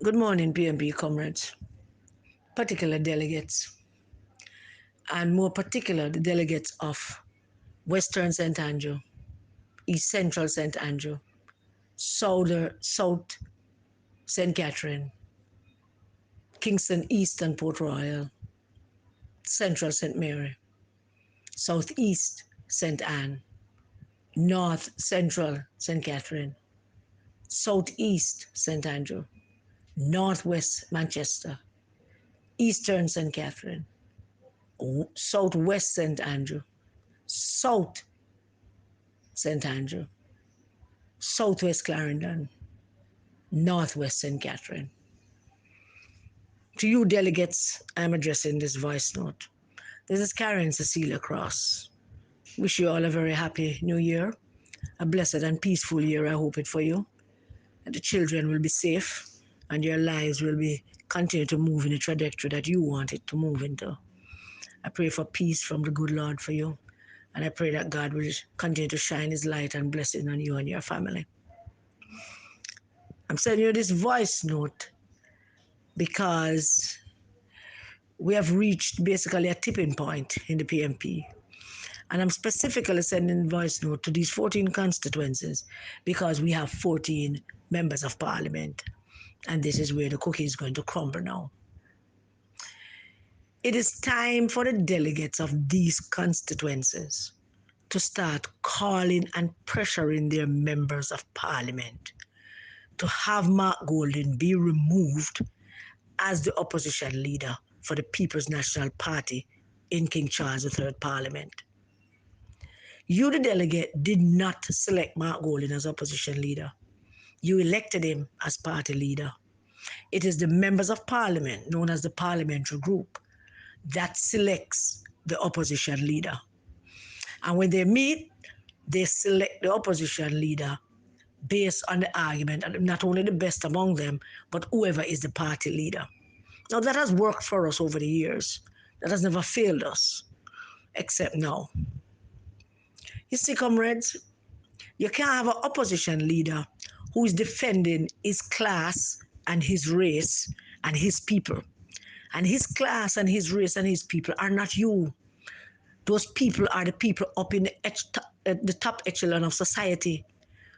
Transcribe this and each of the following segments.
Good morning, PNP comrades, particular delegates, and more particular, the delegates of Western St. Andrew, East Central St. Andrew, South St. Catherine, Kingston East and Port Royal, Central St. Mary, Southeast St. Anne, North Central St. Catherine, Southeast St. Andrew, Northwest Manchester, Eastern St. Catherine, Southwest St. Andrew, South St. Andrew, Southwest Clarendon, Northwest St. Catherine. To you delegates, I'm addressing this voice note. This is Karen Cecilia Cross. Wish you all a very happy new year, a blessed and peaceful year, I hope it for you. And the children will be safe and your lives will be continue to move in the trajectory that you want it to move into. I pray for peace from the good Lord for you. And I pray that God will continue to shine his light and blessing on you and your family. I'm sending you this voice note because we have reached basically a tipping point in the PMP. And I'm specifically sending voice note to these 14 constituencies because we have 14 members of parliament. And this is where the cookie is going to crumble now. It is time for the delegates of these constituencies to start calling and pressuring their members of parliament to have Mark Golding be removed as the opposition leader for the People's National Party in King Charles III Parliament. You, the delegate, did not select Mark Golding as opposition leader. You elected him as party leader. It is the members of parliament, known as the parliamentary group, that selects the opposition leader. And when they meet, they select the opposition leader based on the argument, and not only the best among them, but whoever is the party leader. Now, that has worked for us over the years. That has never failed us, except now. You see, comrades, you can't have an opposition leader who is defending his class and his race and his people. And his class and his race and his people are not you. Those people are the people up in the top echelon of society,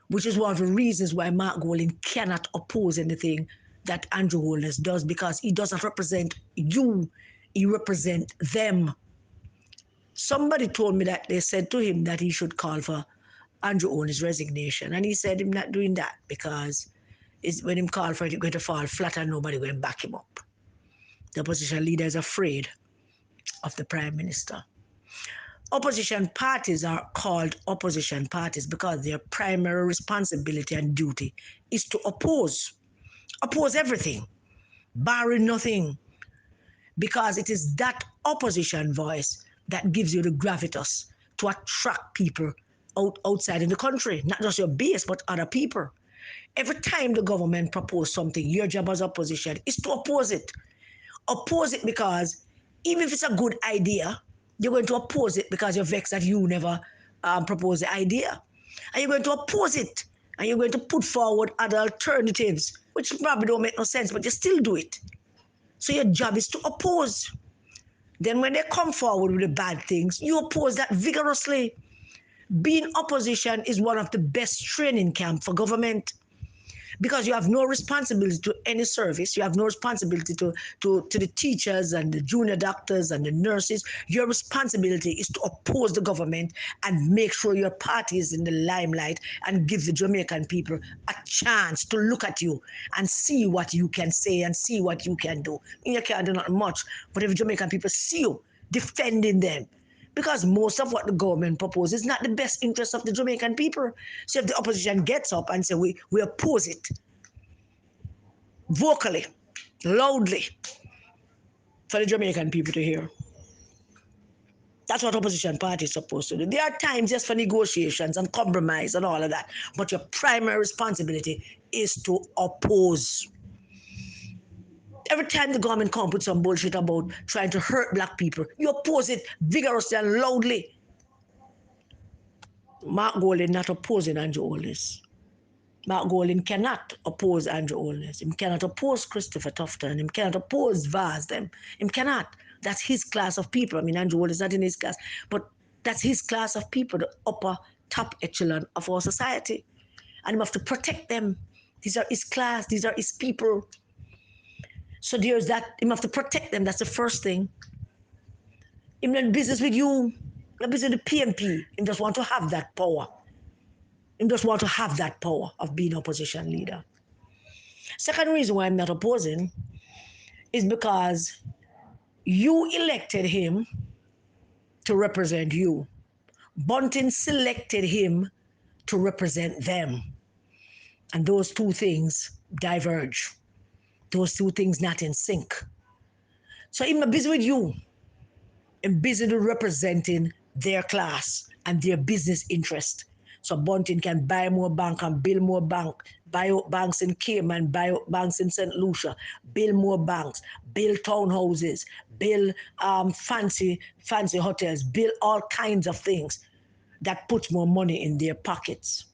which is one of the reasons why Mark Golding cannot oppose anything that Andrew Holness does, because he doesn't represent you, he represents them. Somebody told me that they said to him that he should call for Andrew Holness' resignation, and he said he's not doing that because when him call for it, he's going to fall flat and nobody going to back him up. The opposition leader is afraid of the Prime Minister. Opposition parties are called opposition parties because their primary responsibility and duty is to oppose everything, barring nothing, because it is that opposition voice that gives you the gravitas to attract people outside in the country, not just your base, but other people. Every time the government proposes something, your job as opposition is to oppose it. Oppose it because even if it's a good idea, you're going to oppose it because you're vexed that you never proposed the idea. And you're going to oppose it. And you're going to put forward other alternatives, which probably don't make no sense, but you still do it. So your job is to oppose. Then when they come forward with the bad things, you oppose that vigorously. Being opposition is one of the best training camp for government, because you have no responsibility to any service. You have no responsibility to the teachers and the junior doctors and the nurses. Your responsibility is to oppose the government and make sure your party is in the limelight and give the Jamaican people a chance to look at you and see what you can say and see what you can do. You can't do not much, but if Jamaican people see you defending them, because most of what the government proposes is not the best interest of the Jamaican people. So if the opposition gets up and say we oppose it vocally, loudly, for the Jamaican people to hear. That's what opposition party is supposed to do. There are times just for negotiations and compromise and all of that, but your primary responsibility is to oppose. Every time the government comes with some bullshit about trying to hurt black people, you oppose it vigorously and loudly. Mark Golding not opposing Andrew Holness. Mark Golding cannot oppose Andrew Holness. Him cannot oppose Christopher Tufton. Him cannot oppose Vaz. Him cannot. That's his class of people. I mean, Andrew Holness is not in his class, but that's his class of people, the upper top echelon of our society. And him have to protect them. These are his class. These are his people. So there's that. Him have to protect them. That's the first thing. Him not business with you. Not business with the PNP. Him just want to have that power. Him just want to have that power of being opposition leader. Second reason why I'm not opposing is because you elected him to represent you. Bunting selected him to represent them. And those two things diverge. Those two things not in sync. So I'm busy with you. I'm busy representing their class and their business interest. So Bunting can buy more bank and build more bank, buy out banks in Cayman, buy out banks in St. Lucia, build more banks, build townhouses, build fancy hotels, build all kinds of things that puts more money in their pockets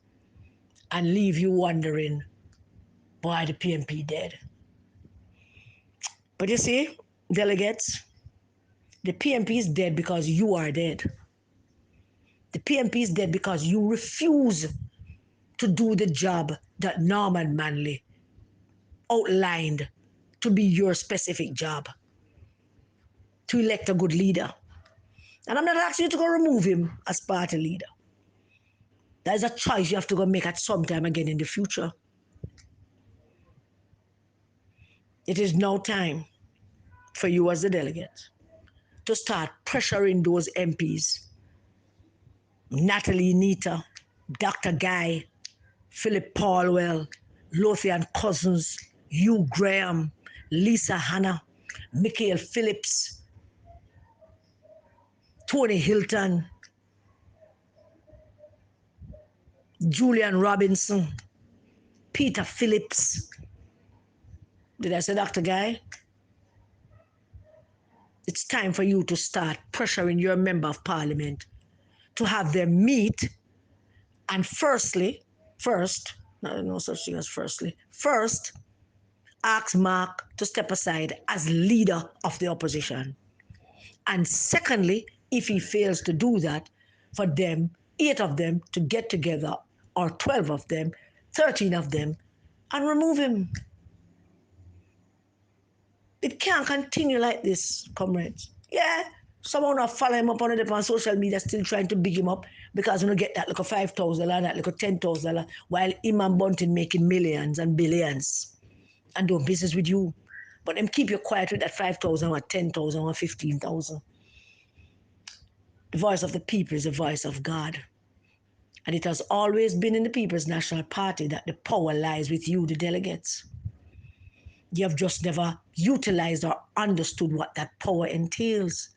and leave you wondering why the PNP dead. But you see, delegates, the PNP is dead because you are dead. The PNP is dead because you refuse to do the job that Norman Manley outlined to be your specific job, to elect a good leader. And I'm not asking you to go remove him as party leader. That is a choice you have to go make at some time again in the future. It is now time for you as the delegate to start pressuring those MPs, Natalie Nita, Dr. Guy, Philip Paulwell, Lothian Cousins, Hugh Graham, Lisa Hanna, Michael Phillips, Tony Hilton, Julian Robinson, Peter Phillips. Did I say Dr. Guy? It's time for you to start pressuring your member of parliament to have them meet and first, no such thing as first, ask Mark to step aside as leader of the opposition. And secondly, if he fails to do that, for them, 8 of them to get together, or 12 of them, 13 of them, and remove him. It can't continue like this, comrades. Yeah, someone will follow him up on social media, still trying to big him up because when you get that little $5,000, that little $10,000, while him and Bunting making millions and billions and doing business with you. But them keep you quiet with that 5,000 or 10,000 or 15,000. The voice of the people is the voice of God. And it has always been in the People's National Party that the power lies with you, the delegates. You have just never utilized or understood what that power entails.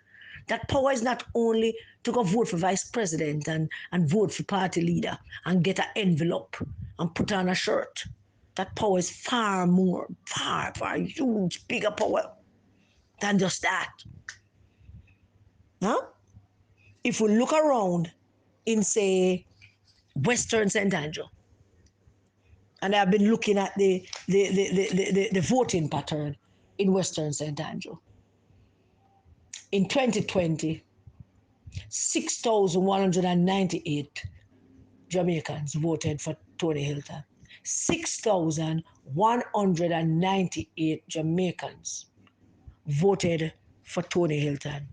That power is not only to go vote for vice president and vote for party leader and get an envelope and put on a shirt. That power is far more, far huge, bigger power than just that. Huh? If we look around in, say, Western St. Andrew, and I've been looking at the voting pattern in Western St. Andrew. In 2020, 6,198 Jamaicans voted for Tony Hilton. 6,198 Jamaicans voted for Tony Hilton.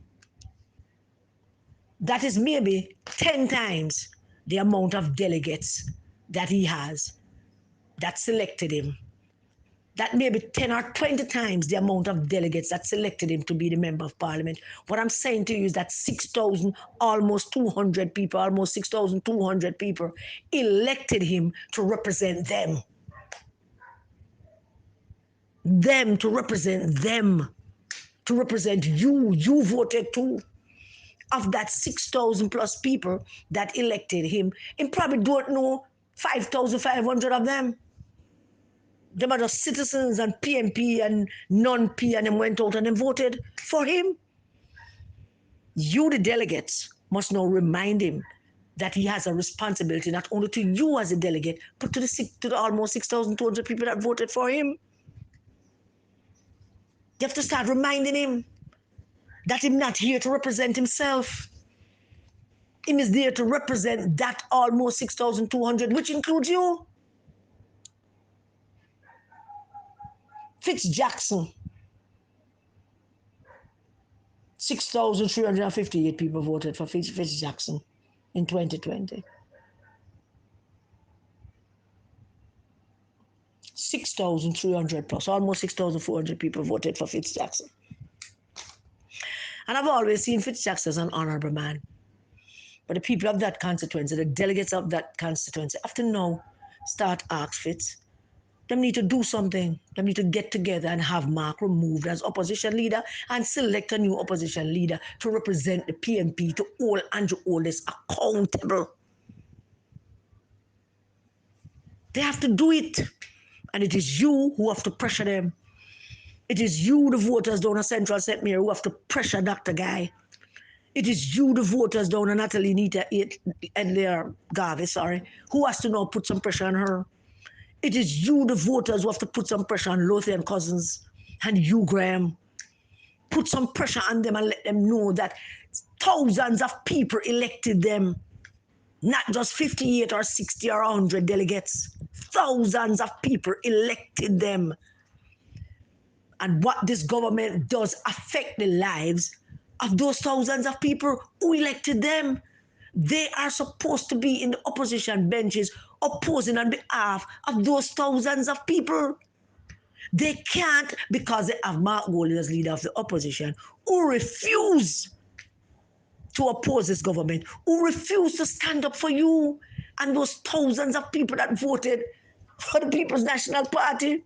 That is maybe 10 times the amount of delegates that he has that selected him. That may be 10 or 20 times the amount of delegates that selected him to be the member of parliament. What I'm saying to you is that 6,000, almost 200 people, almost 6,200 people elected him to represent them. Them, to represent them. To represent you. You voted too. Of that 6,000 plus people that elected him, and probably don't know 5,500 of them. Them are just citizens and PNP and non-P, and them went out and them voted for him. You, the delegates, must now remind him that he has a responsibility not only to you as a delegate, but to the almost 6,200 people that voted for him. You have to start reminding him that he's not here to represent himself. He is there to represent that almost 6,200, which includes you. Fitz Jackson, 6,358 people voted for Fitz Jackson in 2020. 6,300 plus, almost 6,400 people voted for Fitz Jackson. And I've always seen Fitz Jackson as an honorable man. But the people of that constituency, the delegates of that constituency, have to now start ask Fitz. They need to do something. They need to get together and have Mark removed as opposition leader and select a new opposition leader to represent the PNP to hold Andrew Holness accountable. They have to do it. And it is you who have to pressure them. It is you, the voters down at Central St. Mary, who have to pressure Dr. Guy. It is you, the voters down at Natalie Nita and Garvey, who has to now put some pressure on her. It is you, the voters, who have to put some pressure on Lothian Cousins and you, Graham. Put some pressure on them and let them know that thousands of people elected them. Not just 58 or 60 or 100 delegates. Thousands of people elected them. And what this government does affect the lives of those thousands of people who elected them. They are supposed to be in the opposition benches opposing on behalf of those thousands of people. They can't, because they have Mark Golding as leader of the opposition, who refuse to oppose this government, who refuse to stand up for you and those thousands of people that voted for the People's National Party.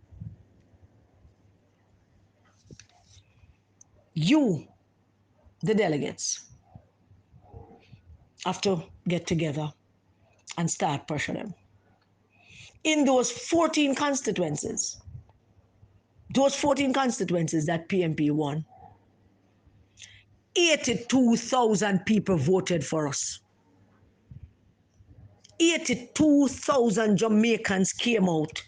You, the delegates, have to get together and start pressure them. In those 14 constituencies that PNP won, 82,000 people voted for us. 82,000 Jamaicans came out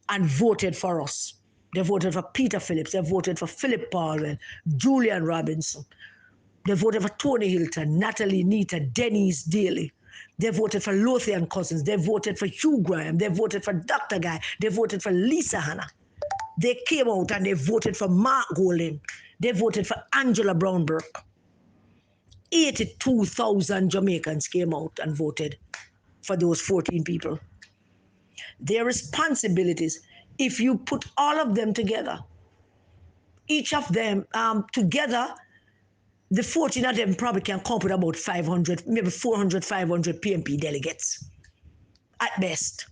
and voted for us. They voted for Peter Phillips. They voted for Philip Palwell, Julian Robinson. They voted for Tony Hilton, Natalie Nita, Denise Daly. They voted for Lothian Cousins. They voted for Hugh Graham. They voted for Dr. Guy. They voted for Lisa Hanna. They came out and they voted for Mark Golding. They voted for Angela Brown-Burke. 82,000 Jamaicans came out and voted for those 14 people. Their responsibilities, if you put all of them together, each of them together, the 14 of them probably can come up with about 500, maybe 400, 500 PNP delegates at best.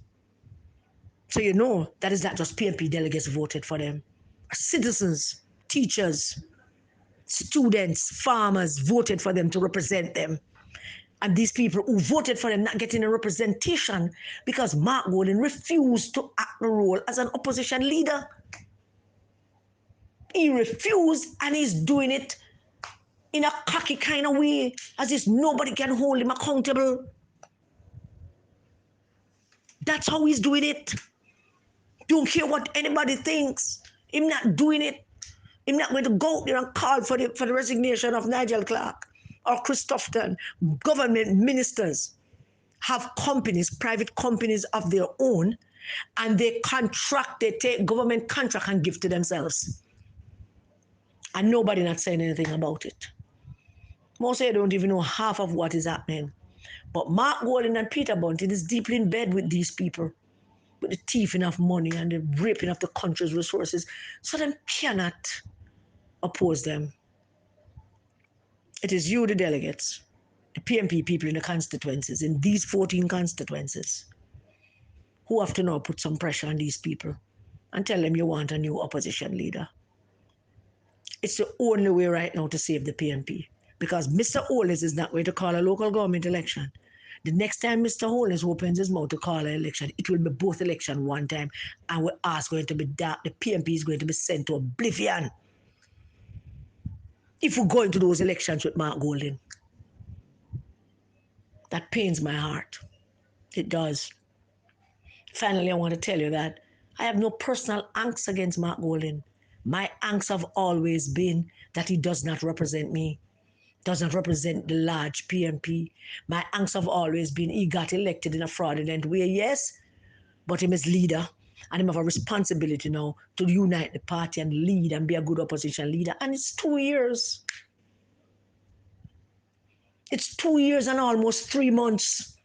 So you know that is not just PNP delegates voted for them. Citizens, teachers, students, farmers voted for them to represent them. And these people who voted for them not getting a representation because Mark Golding refused to act the role as an opposition leader. He refused, and he's doing it in a cocky kind of way, as if nobody can hold him accountable. That's how he's doing it. Don't care what anybody thinks. Him not doing it. Him not going to go out there and call for the resignation of Nigel Clark or Chris Tufton. Government ministers have companies, private companies of their own, and they take government contract and give to themselves. And nobody not saying anything about it. Most of you don't even know half of what is happening. But Mark Golding and Peter Bunting is deeply in bed with these people, with the thieving of money and the raping of the country's resources, so them cannot oppose them. It is you, the delegates, the PNP people in the constituencies, in these 14 constituencies, who have to now put some pressure on these people and tell them you want a new opposition leader. It's the only way right now to save the PNP, because Mr. Holness is not going to call a local government election. The next time Mr. Holness opens his mouth to call an election, it will be both elections one time, and we're going to be dark. The PNP is going to be sent to oblivion if we go into those elections with Mark Golding. That pains my heart. It does. Finally, I want to tell you that I have no personal angst against Mark Golding. My angst have always been that he does not represent me, does not represent the large PNP. My angst have always been he got elected in a fraudulent way, yes, but him is leader and him have a responsibility now to unite the party and lead and be a good opposition leader. And it's 2 years. It's 2 years and almost 3 months.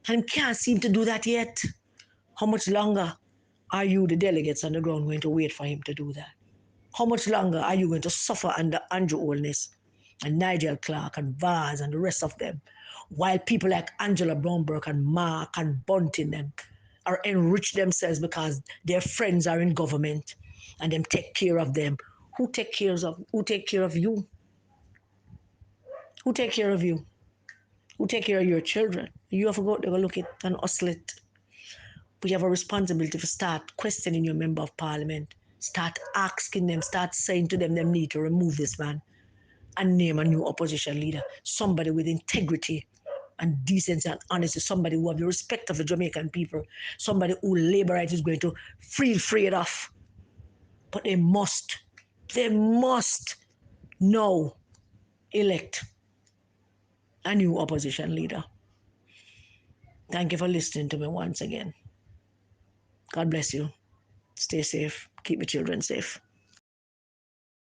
And can't seem to do that yet. How much longer are you, the delegates on the ground, going to wait for him to do that? How much longer are you going to suffer under Andrew Holness and Nigel Clark and Vaz and the rest of them, while people like Angela Brownburg and Mark and Bunting them are enrich themselves because their friends are in government and them take care of them? Who take care of you? Who take care of you? Who take care of your children? You have to go look it and hustle it. We have a responsibility to start questioning your member of parliament. Start asking them, start saying to them need to remove this man and name a new opposition leader. Somebody with integrity and decency and honesty, somebody who have the respect of the Jamaican people, somebody who labor right is going to feel free it off. But they must now elect a new opposition leader. Thank you for listening to me once again. God bless you. Stay safe. Keep your children safe.